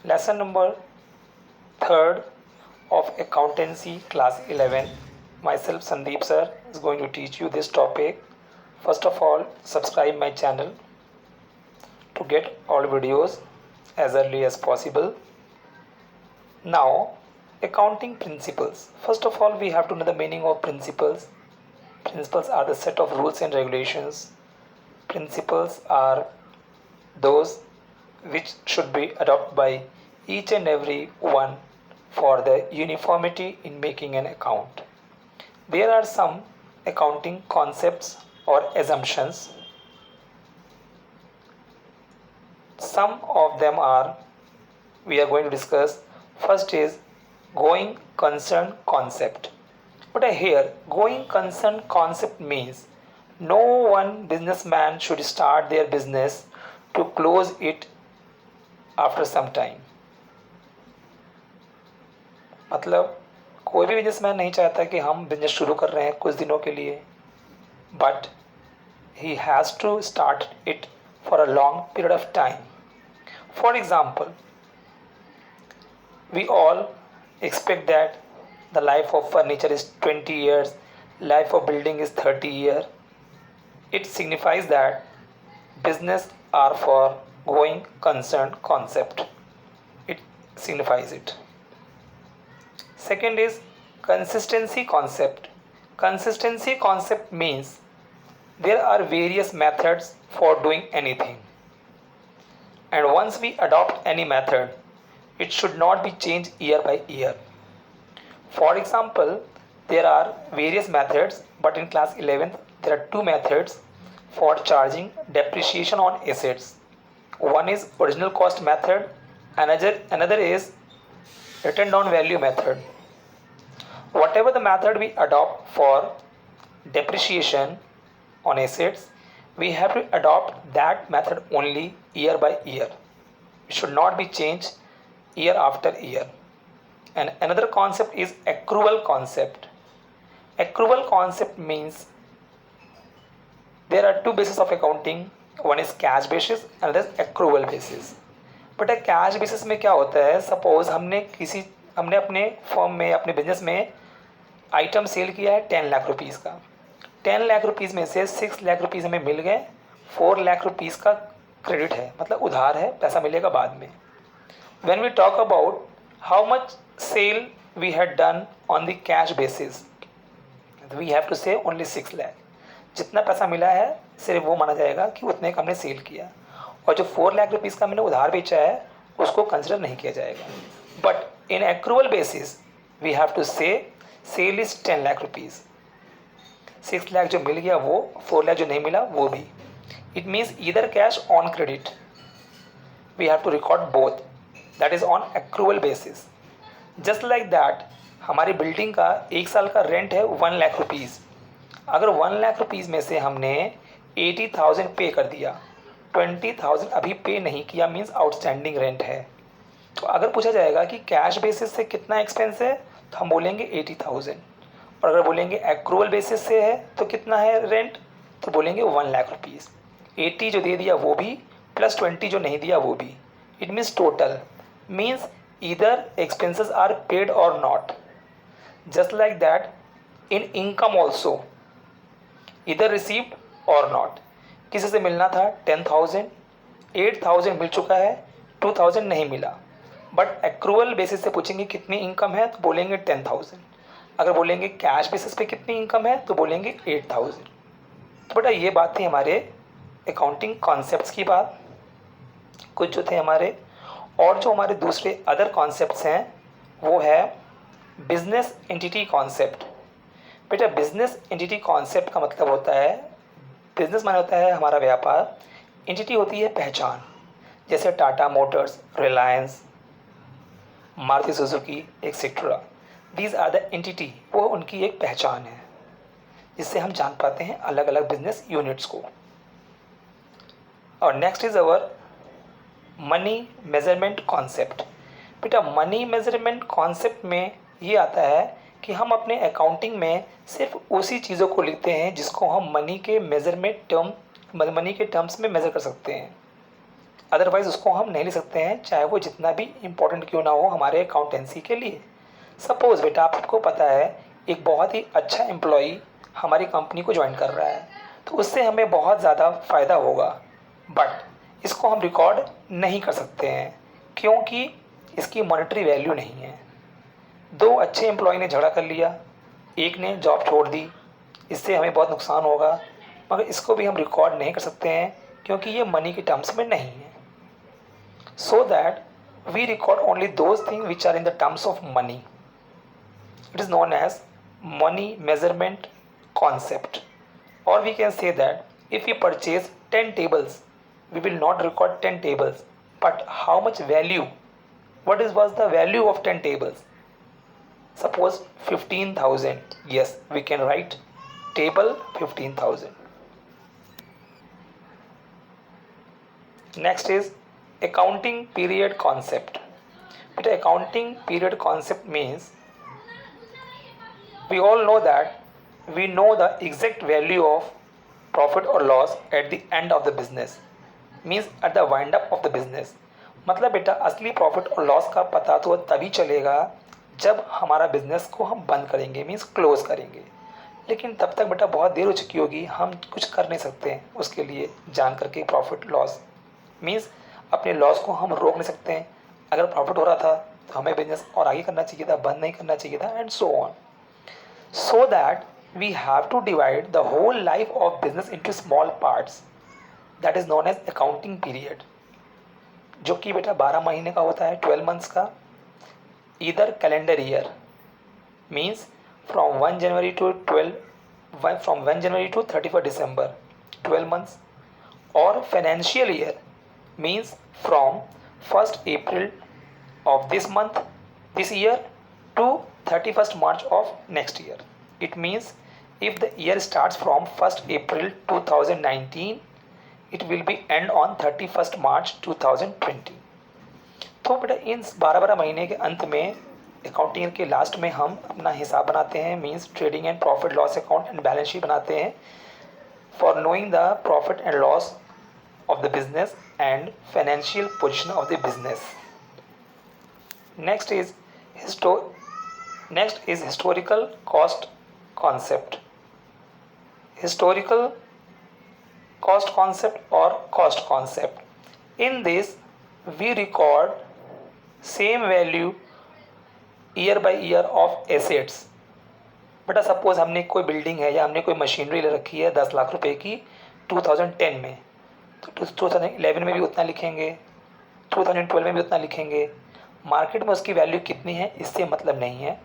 Lesson number 3rd of Accountancy Class 11. Myself Sandeep sir is going to teach you this topic. First of all, subscribe my channel to get all videos as early as possible. Now, accounting principles. First of all, we have to know the meaning of principles. Principles are the set of rules and regulations. Principles are those which should be adopted by each and every one for the uniformity in making an account. There are some accounting concepts or assumptions. Some of them are we are going to discuss. First is going concern concept. But here, going concern concept means no one businessman should start their business to close it after some time. मतलब कोई भी businessman नहीं चाहता कि हम business शुरू कर रहे हैं कुछ दिनों के लिए, but he has to start it for a long period of time. For example, we all expect that the life of furniture is 20 years, life of building is 30 years. It signifies that business are for going concern concept. It signifies it. Second is consistency concept. Consistency concept means there are various methods for doing anything. And once we adopt any method, it should not be changed year by year. For example, there are various methods, but in class 11th, there are two methods for charging depreciation on assets. One is original cost method, another is written down value method. Whatever the method we adopt for depreciation on assets, we have to adopt that method only year by year. It should not be changed year after year. And another concept is accrual concept. Accrual concept means there are two bases of accounting. One is cash basis, another is accrual basis. But cash basis में क्या होता है, suppose हमने अपने firm में अपने business में item cell किया है 10 लाख रुपीज़ का. 10 लाख रुपीज़ में से 6 लाख रुपीज़ हमें मिल गए, 4 लाख रुपीज़ का क्रेडिट है, मतलब उधार है, पैसा मिलेगा बाद में. When we talk about how much sale we had done on the cash basis, we have to say only 6 lakh. जितना पैसा मिला है सिर्फ वो माना जाएगा कि उतने का हमने सेल किया, और जो 4 लाख रुपीज़ का मैंने उधार बेचा है उसको कंसिडर नहीं किया जाएगा. But in accrual basis we have to say sale is 10 lakh rupees. 6 lakh जो मिल गया वो, 4 लाख जो नहीं मिला वो भी. It means either cash on credit. We have to record both, that is on accrual basis. Just like that हमारी बिल्डिंग का 1 साल का रेंट है 1 लाख रुपीज़. अगर 1 लाख रुपीज़ में से हमने 80,000 पे कर दिया, 20,000 अभी पे नहीं किया, मीन्स आउटस्टैंडिंग रेंट है. तो अगर पूछा जाएगा कि कैश बेसिस से कितना एक्सपेंस है, तो हम बोलेंगे 80,000. और अगर बोलेंगे एक्रूवल बेसिस से है तो कितना है रेंट, तो बोलेंगे 1 लाख रुपीज़. 80 जो दे दिया वो भी, प्लस 20 जो नहीं दिया वो भी. It means total, means either expenses are paid और not. Just like that in income also, इधर रिसीव्ड और नॉट. किसी से मिलना था 10,000, 8,000 मिल चुका है, 2,000 नहीं मिला. बट एक्रूवल बेसिस से पूछेंगे कितनी इनकम है, तो बोलेंगे 10,000. अगर बोलेंगे कैश बेसिस पे कितनी इनकम है, तो बोलेंगे 8,000. तो बेटा ये बात थी हमारे अकाउंटिंग कॉन्सेप्ट्स की बात, कुछ जो थे हमारे. और जो हमारे दूसरे अदर कॉन्सेप्ट्स हैं वो है बिजनेस एंटिटी कॉन्सेप्ट. बेटा बिजनेस एंटिटी कॉन्सेप्ट का मतलब होता है, बिजनेस माने होता है हमारा व्यापार, एंटिटी होती है पहचान. जैसे Tata Motors, Reliance, Maruti Suzuki etcetera, these are the entity. वो उनकी एक पहचान है जिससे हम जान पाते हैं अलग अलग बिजनेस यूनिट्स को. और next is our money measurement concept. बेटा मनी मेजरमेंट कॉन्सेप्ट में ये आता है कि हम अपने अकाउंटिंग में सिर्फ उसी चीज़ों को लिखते हैं जिसको हम मनी के मेजरमेंट टर्म, मनी के टर्म्स में मेज़र कर सकते हैं. अदरवाइज़ उसको हम नहीं ले सकते हैं, चाहे वो जितना भी इम्पोर्टेंट क्यों ना हो हमारे अकाउंटेंसी के लिए। सपोज़ बेटा आपको पता है एक बहुत ही अच्छा एम्प्लॉई हमारी कंपनी को ज्वाइन कर रहा है, तो उससे हमें बहुत ज़्यादा फ़ायदा होगा, बट इसको हम रिकॉर्ड नहीं कर सकते हैं क्योंकि इसकी मॉनेटरी वैल्यू नहीं है। दो अच्छे एम्प्लॉय ने झगड़ा कर लिया, एक ने जॉब छोड़ दी, इससे हमें बहुत नुकसान होगा, मगर इसको भी हम रिकॉर्ड नहीं कर सकते हैं क्योंकि ये मनी के टर्म्स में नहीं है। So that we record only those thing which are in the terms of money. It is known as money measurement concept. Or we can say that if we purchase 10 tables, we will not record 10 tables, but how much value, was the value of 10 tables? Suppose 15,000. Yes, we can write table 15,000. Next is accounting period concept. But accounting period concept means we all know that we know the exact value of profit or loss at the end of the business, means at the wind up of the business. मतलब बेटा असली profit और loss का पता तो तभी चलेगा जब हमारा बिजनेस को हम बंद करेंगे, मीन्स क्लोज करेंगे। लेकिन तब तक बेटा बहुत देर हो चुकी होगी, हम कुछ कर नहीं सकते हैं उसके लिए जान करके प्रॉफिट लॉस, मीन्स अपने लॉस को हम रोक नहीं सकते हैं। अगर प्रॉफिट हो रहा था तो हमें बिजनेस और आगे करना चाहिए था, बंद नहीं करना चाहिए था, and so on. So that we have to divide the whole life of business into small parts. That is known as accounting period. जो कि बेटा 12 महीने का होता है, 12 months का. Either calendar year means from 1 January to 31st December, 12 months. Or financial year means from 1st April of this month, this year, to 31st March of next year. It means if the year starts from 1st April 2019, it will be end on 31st March 2020. तो बेटा इन 12 महीने के अंत में accounting के last में हम अपना हिसाब बनाते हैं, means trading and profit loss account and balance sheet बनाते हैं for knowing the profit and loss of the business and financial position of the business. Next is historical cost concept. Historical cost concept or cost concept. In this, we record same value year by year of assets. बेटा suppose हमने कोई building है या हमने कोई machinery ले रखी है 10 लाख रुपए की 2010 में, तो 2011 में भी उतना लिखेंगे, 2012 में भी उतना लिखेंगे. मार्केट में उसकी वैल्यू कितनी है इससे मतलब नहीं है.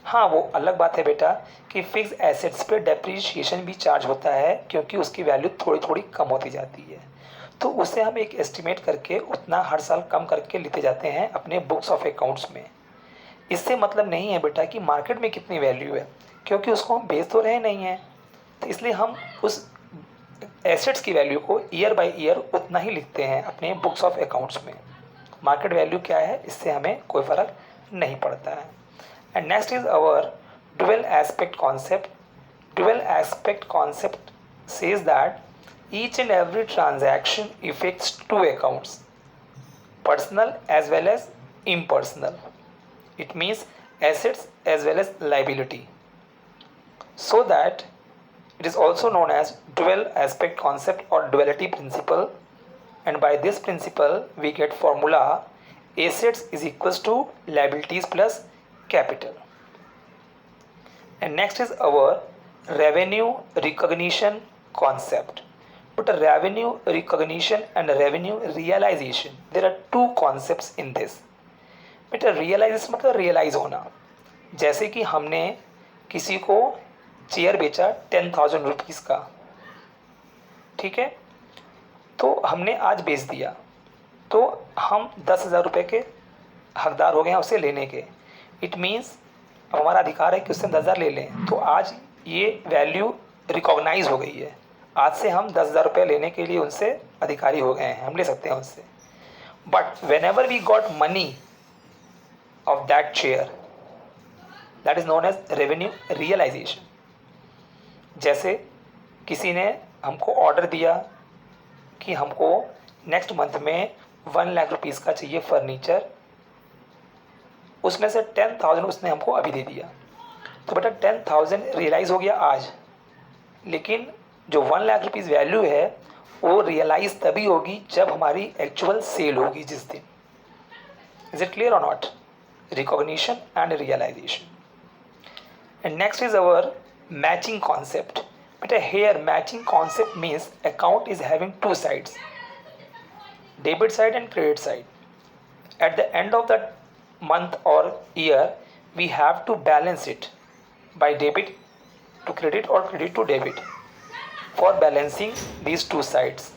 हाँ, वो अलग बात है बेटा कि फिक्स एसेट्स पे डेप्रीशिएशन भी चार्ज होता है क्योंकि उसकी वैल्यू थोड़ी थोड़ी कम होती जाती है, तो उसे हम एक एस्टिमेट करके उतना हर साल कम करके लेते जाते हैं अपने बुक्स ऑफ अकाउंट्स में. इससे मतलब नहीं है बेटा कि मार्केट में कितनी वैल्यू है, क्योंकि उसको हम बेच तो रहे नहीं हैं, तो इसलिए हम उस एसेट्स की वैल्यू को ईयर बाय ईयर उतना ही लिखते हैं अपने बुक्स ऑफ अकाउंट्स में. मार्केट वैल्यू क्या है इससे हमें कोई फ़र्क नहीं पड़ता है. And next is our dual aspect concept. Dual aspect concept says that each and every transaction effects two accounts, personal as well as impersonal. It means assets as well as liability. So that it is also known as dual aspect concept or duality principle, and by this principle we get formula assets is equals to liabilities plus capital. And next is our revenue recognition concept. But revenue recognition and revenue realization, there are two concepts in this. बेटा realisation मतलब realise होना. जैसे कि हमने किसी को chair बेचा 10,000 rupees का, ठीक है, तो हमने आज बेच दिया, तो हम 10,000 रुपये के हकदार हो गए हैं उसे लेने के. इट मीन्स अब हमारा अधिकार है कि उससे 10,000 ले लें, तो आज ये वैल्यू रिकॉग्नाइज हो गई है. आज से हम 10,000 रुपये लेने के लिए उनसे अधिकारी हो गए हैं, हम ले सकते हैं उनसे. But whenever we got money of that chair, that is known as revenue realization. जैसे किसी ने हमको ऑर्डर दिया कि हमको नेक्स्ट मंथ में 1,00,000 का चाहिए फर्नीचर, उसमें से 10,000 उसने हमको अभी दे दिया, तो बेटा 10,000 रियलाइज़ हो गया आज, लेकिन जो 1,00,000 वैल्यू है वो रियलाइज़ तभी होगी जब हमारी एक्चुअल सेल होगी जिस दिन। Is it clear or not? Recognition and realization. And next is our matching concept. But here matching concept means account is having two sides, debit side and credit side. At the end of the month or year, we have to balance it by debit to credit or credit to debit for balancing these two sides.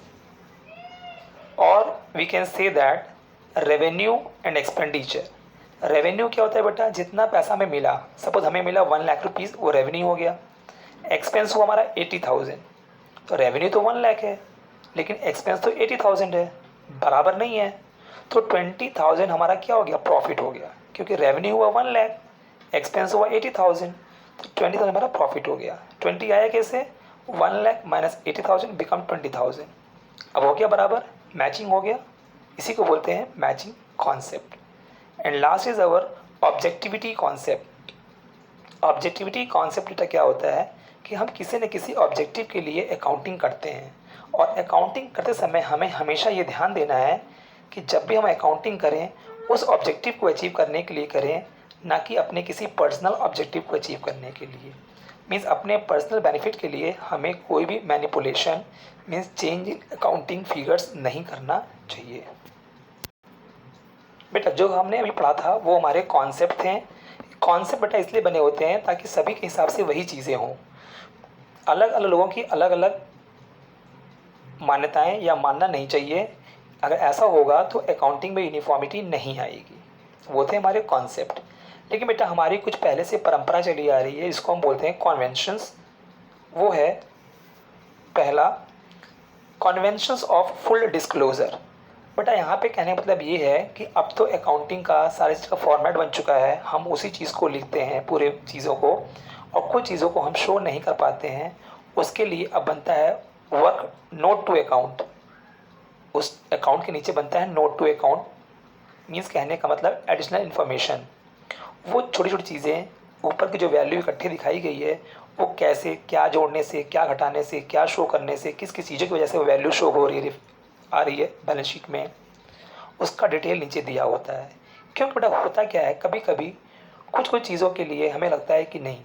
Or we can say that revenue and expenditure. Revenue क्या होता है बेटा? जितना पैसा हमें मिला, suppose हमें मिला 1,00,000 वो रेवेन्यू हो गया। एक्सपेंस हुआ हमारा 80,000, तो रेवेन्यू तो 1,00,000 है लेकिन एक्सपेंस तो 80,000 है, बराबर नहीं है। तो 20,000 हमारा क्या हो गया? प्रॉफिट हो गया, क्योंकि रेवेन्यू हुआ 1,00,000, एक्सपेंस हुआ 80,000, तो 20,000 हमारा प्रॉफिट हो गया। 20 आया कैसे? 1,00,000 माइनस 80,000 बिकम 20,000। अब हो गया बराबर, मैचिंग हो गया। इसी को बोलते हैं matching concept. And last is our objectivity concept. Objectivity concept बेटा क्या होता है कि हम किसी न किसी ऑब्जेक्टिव के लिए अकाउंटिंग करते हैं, और अकाउंटिंग करते समय हमें हमेशा ये ध्यान देना है कि जब भी हम अकाउंटिंग करें उस ऑब्जेक्टिव को अचीव करने के लिए करें, ना कि अपने किसी पर्सनल ऑब्जेक्टिव को अचीव करने के लिए। मीन्स अपने पर्सनल बेनिफिट के लिए हमें कोई भी manipulation means change in accounting figures नहीं करना चाहिए। बेटा जो हमने अभी पढ़ा था वो हमारे कॉन्सेप्ट थे। कॉन्सेप्ट बेटा इसलिए बने होते हैं ताकि सभी के हिसाब से वही चीज़ें हों। अलग अलग लोगों की अलग अलग मान्यताएं या मानना नहीं चाहिए। अगर ऐसा होगा तो अकाउंटिंग में यूनिफॉर्मिटी नहीं आएगी। वो थे हमारे कॉन्सेप्ट। लेकिन बेटा हमारी कुछ पहले से परंपरा चली आ रही है, इसको हम बोलते हैं कॉन्वेंशंस। वो है पहला, कॉन्वेंशंस ऑफ फुल डिस्क्लोजर। बेटा यहाँ पे कहने का मतलब ये है कि अब तो अकाउंटिंग का सारे चीज़ का फॉर्मेट बन चुका है, हम उसी चीज़ को लिखते हैं पूरे चीज़ों को, और कुछ चीज़ों को हम शो नहीं कर पाते हैं। उसके लिए अब बनता है वर्क नोट टू अकाउंट। उस अकाउंट के नीचे बनता है नोट टू अकाउंट। मीन्स कहने का मतलब एडिशनल इन्फॉर्मेशन। वो छोटी छोटी चीज़ें ऊपर की जो वैल्यू इकट्ठी दिखाई गई है वो कैसे, क्या जोड़ने से, क्या घटाने से, क्या शो करने से, किस किस चीज़ों की वजह से वो वैल्यू शो हो रही है, आ रही है बैलेंस शीट में, उसका डिटेल नीचे दिया होता है। क्योंकि बेटा होता क्या है, कभी कभी कुछ कुछ चीज़ों के लिए हमें लगता है कि नहीं,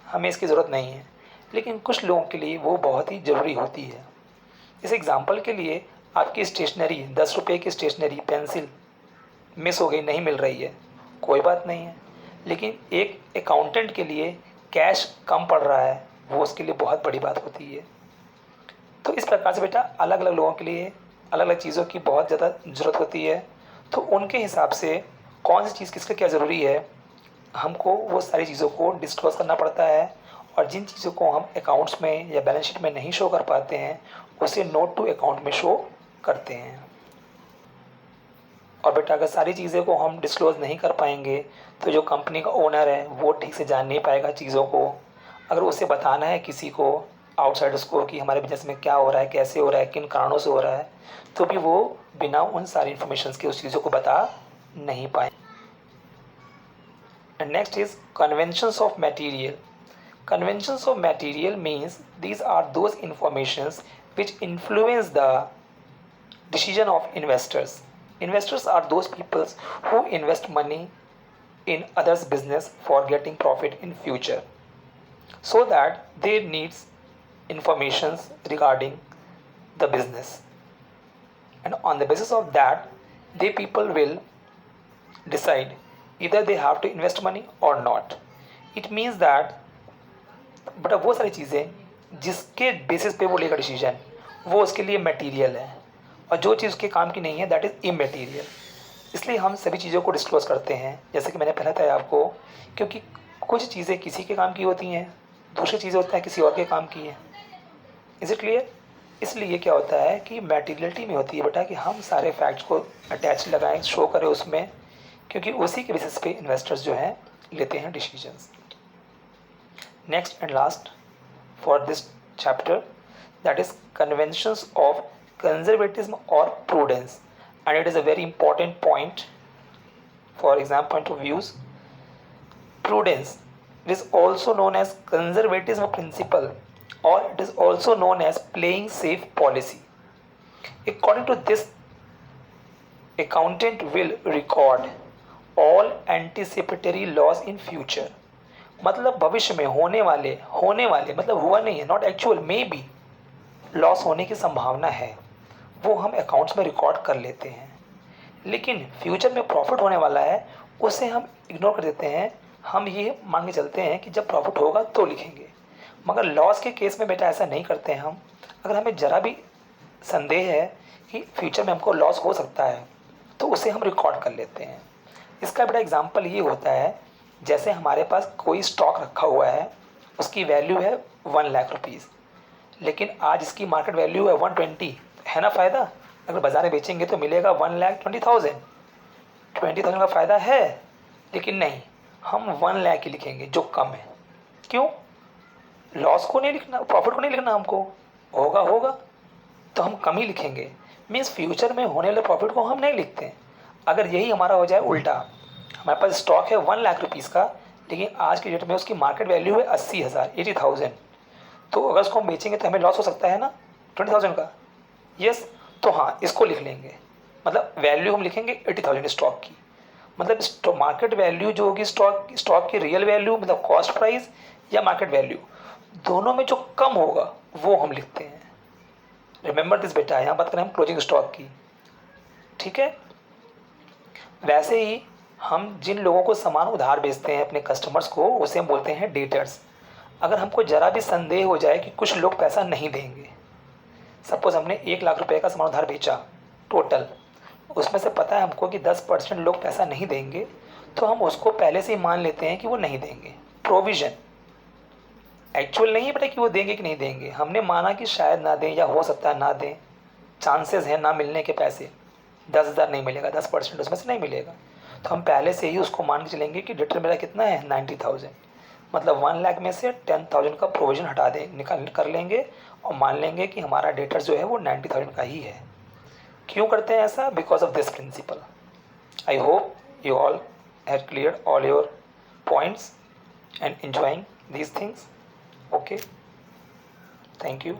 हमें इसकी ज़रूरत नहीं है, लेकिन कुछ लोगों के लिए वो बहुत ही ज़रूरी होती है। जैसे एग्जांपल के लिए आपकी स्टेशनरी, 10 रुपये की स्टेशनरी पेंसिल मिस हो गई, नहीं मिल रही है, कोई बात नहीं है, लेकिन एक अकाउंटेंट के लिए कैश कम पड़ रहा है, वो उसके लिए बहुत बड़ी बात होती है। तो इस प्रकार से बेटा अलग अलग लोगों के लिए अलग अलग चीज़ों की बहुत ज़्यादा ज़रूरत होती है। तो उनके हिसाब से कौन सी चीज़ किसका क्या ज़रूरी है, हमको वो सारी चीज़ों को डिस्क्लोज करना पड़ता है। और जिन चीज़ों को हम अकाउंट्स में या बैलेंस शीट में नहीं शो कर पाते हैं उसे नोट टू अकाउंट में शो करते हैं। और बेटा अगर सारी चीज़ें को हम डिस्क्लोज नहीं कर पाएंगे तो जो कंपनी का ओनर है वो ठीक से जान नहीं पाएगा चीज़ों को। अगर उसे बताना है किसी को, आउटसाइडर्स को, कि हमारे बिजनेस में क्या हो रहा है, कैसे हो रहा है, किन कारणों से हो रहा है, तो भी वो बिना उन सारी इन्फॉर्मेशन के उस चीज़ों को बता नहीं पाए। And next is conventions of material. Conventions of material means these are those informations which influence the decision of investors. Investors are those people who invest money in others' business for getting profit in future, so that they needs informations regarding the business, and on the basis of that they people will decide either they have to invest money or not. It means that but वो सारी चीज़ें जिसके basis पे वो लेगा decision वो उसके लिए मटेरियल है, और जो चीज़ उसके काम की नहीं है दैट इज़ इमटेरियल। इसलिए हम सभी चीज़ों को डिस्क्लोज करते हैं, जैसे कि मैंने पहले बताया आपको, क्योंकि कुछ चीज़ें किसी के काम की होती हैं, दूसरी चीज़ें होती हैं किसी और के काम की है। Is it clear? इसलिए क्या होता है कि मटेरियलिटी में होती है बेटा कि हम सारे फैक्ट्स को अटैच लगाएं, शो करें उसमें, क्योंकि उसी के बेसिस पे इन्वेस्टर्स जो हैं लेते हैं decisions. Next and last for this chapter, that is conventions of conservatism or prudence and it is a very important point for exam point of views. Prudence, it is also known as conservatism principle, or it is also known as playing safe policy. According to this, accountant will record all anticipatory loss in future. मतलब भविष्य में होने वाले मतलब हुआ नहीं है, not actual, may be loss होने की संभावना है, वो हम अकाउंट्स में रिकॉर्ड कर लेते हैं. लेकिन फ्यूचर में प्रॉफिट होने वाला है उसे हम इग्नोर कर देते हैं. हम ये मान के चलते हैं कि जब प्रॉफिट होगा तो लिखेंगे. मगर लॉस के केस में बेटा ऐसा नहीं करते हैं हम. अगर हमें ज़रा भी संदेह है कि फ्यूचर में हमको लॉस हो सकता है तो उसे हम रिकॉर्ड कर लेते हैं. इसका बेटा एग्जांपल ये होता है, जैसे हमारे पास कोई स्टॉक रखा हुआ है, उसकी वैल्यू है 1,00,000 रुपीज़, लेकिन आज इसकी मार्केट वैल्यू है 120. है ना फ़ायदा? अगर बाज़ार में बेचेंगे तो मिलेगा 1,20,000. 20,000 का फ़ायदा है, लेकिन नहीं, हम 1,00,000 ही लिखेंगे जो कम है. क्यों? लॉस को नहीं लिखना, प्रॉफिट को नहीं लिखना हमको. होगा तो हम कम ही लिखेंगे. मीन्स फ्यूचर में होने वाले प्रॉफिट को हम नहीं लिखते हैं. अगर यही हमारा हो जाए उल्टा, हमारे पास स्टॉक है 1,00,000 रुपीज़ का, लेकिन आज की डेट में उसकी मार्केट वैल्यू है 80,000, तो अगर उसको हम बेचेंगे तो हमें लॉस हो सकता है ना 20,000 का. यस, तो हाँ, इसको लिख लेंगे. मतलब वैल्यू हम लिखेंगे 80,000 स्टॉक की. मतलब मार्केट वैल्यू जो होगी स्टॉक की रियल वैल्यू मतलब कॉस्ट प्राइस या मार्केट वैल्यू, दोनों में जो कम होगा वो हम लिखते हैं. रिमेंबर दिस बेटा, यहाँ बात करें हम क्लोजिंग स्टॉक की. ठीक है. वैसे ही हम जिन लोगों को सामान उधार बेचते हैं अपने कस्टमर्स को, उसे हम बोलते हैं डेटर्स. अगर हमको ज़रा भी संदेह हो जाए कि कुछ लोग पैसा नहीं देंगे, सपोज़ हमने 1,00,000 रुपये का सामान उधार बेचा टोटल, उसमें से पता है हमको कि 10% लोग पैसा नहीं देंगे, तो हम उसको पहले से ही मान लेते हैं कि वो नहीं देंगे. प्रोविज़न एक्चुअल नहीं है बेटा कि वो देंगे कि नहीं देंगे. हमने माना कि शायद ना दें या हो सकता है ना दें, चांसेस हैं ना मिलने के. पैसे 10,000 नहीं मिलेगा, 10% उसमें से नहीं मिलेगा, तो हम पहले से ही उसको मान के चलेंगे कि डेटर मेरा कितना है 90,000. मतलब 1,00,000 में से 10,000 का प्रोविज़न हटा दें, निकाल कर लेंगे और मान लेंगे कि हमारा डेटर जो है वो 90,000 का ही है. क्यों करते हैं ऐसा? Because of this principle. I hope you all have clear all your points and enjoying these things. Okay, thank you.